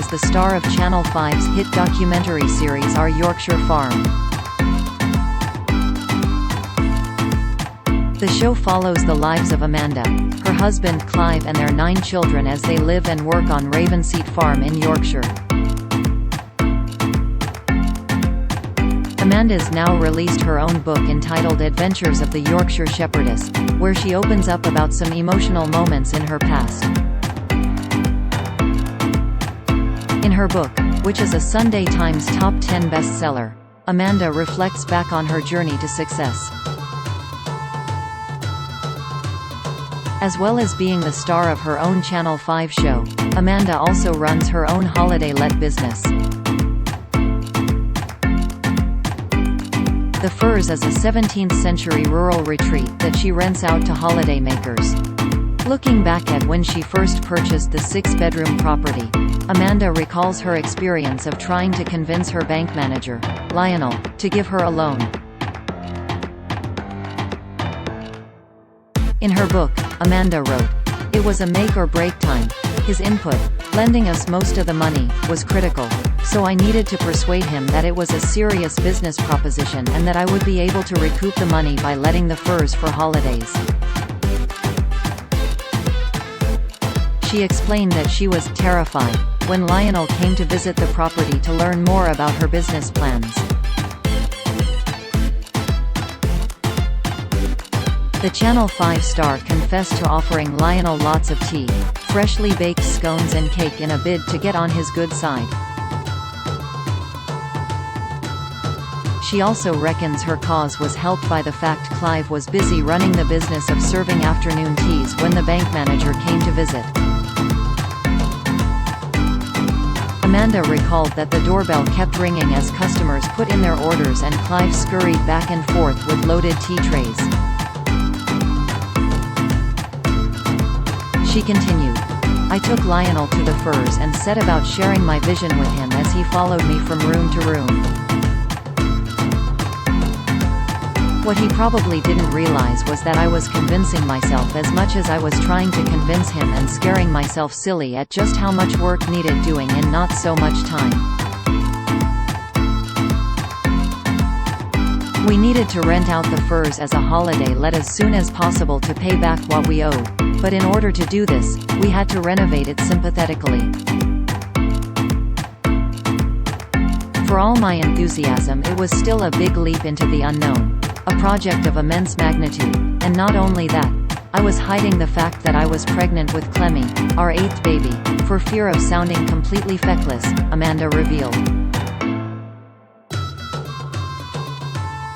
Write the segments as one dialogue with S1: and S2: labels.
S1: is the star of Channel 5's hit documentary series Our Yorkshire Farm. The show follows the lives of Amanda, her husband Clive and their 9 children as they live and work on Ravenseat Farm in Yorkshire. Amanda's now released her own book entitled Adventures of the Yorkshire Shepherdess, where she opens up about some emotional moments in her past. In her book, which is a Sunday Times Top 10 bestseller, Amanda reflects back on her journey to success. As well as being the star of her own Channel 5 show, Amanda also runs her own holiday-let business. The Firs is a 17th-century rural retreat that she rents out to holidaymakers. Looking back at when she first purchased the 6-bedroom property, Amanda recalls her experience of trying to convince her bank manager, Lionel, to give her a loan. In her book, Amanda wrote, "It was a make-or-break time. His input, lending us most of the money, was critical, so I needed to persuade him that it was a serious business proposition and that I would be able to recoup the money by letting the Firs for holidays." She explained that she was terrified when Lionel came to visit the property to learn more about her business plans. The Channel 5 star confessed to offering Lionel lots of tea, freshly baked scones and cake in a bid to get on his good side. She also reckons her cause was helped by the fact Clive was busy running the business of serving afternoon teas when the bank manager came to visit. Amanda recalled that the doorbell kept ringing as customers put in their orders and Clive scurried back and forth with loaded tea trays. She continued, "I took Lionel to the Firs and set about sharing my vision with him as he followed me from room to room. What he probably didn't realize was that I was convincing myself as much as I was trying to convince him and scaring myself silly at just how much work needed doing in not so much time. We needed to rent out the Firs as a holiday let as soon as possible to pay back what we owed, but in order to do this, we had to renovate it sympathetically. For all my enthusiasm, it was still a big leap into the unknown. A project of immense magnitude, and not only that, I was hiding the fact that I was pregnant with Clemmy, our 8th baby, for fear of sounding completely feckless," Amanda revealed.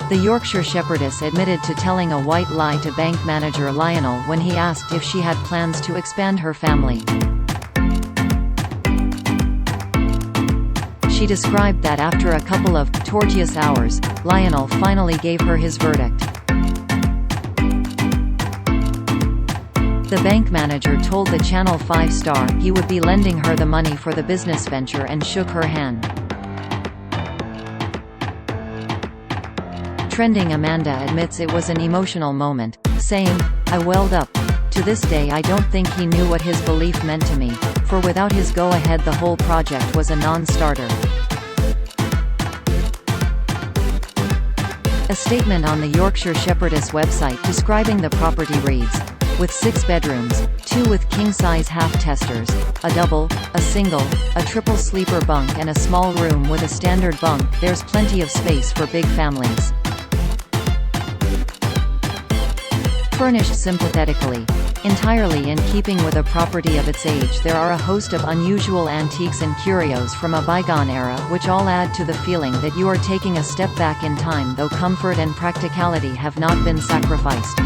S1: The Yorkshire Shepherdess admitted to telling a white lie to bank manager Lionel when he asked if she had plans to expand her family. She described that after a couple of tortuous hours, Lionel finally gave her his verdict. The bank manager told the Channel 5 star he would be lending her the money for the business venture and shook her hand. Trending Amanda admits it was an emotional moment, saying, "I welled up. To this day I don't think he knew what his belief meant to me, for without his go-ahead the whole project was a non-starter." A statement on the Yorkshire Shepherdess website describing the property reads, "With 6 bedrooms, 2 with king-size half-testers, a double, a single, a triple sleeper bunk and a small room with a standard bunk, there's plenty of space for big families." Furnished sympathetically, entirely in keeping with a property of its age, there are a host of unusual antiques and curios from a bygone era which all add to the feeling that you are taking a step back in time, though comfort and practicality have not been sacrificed.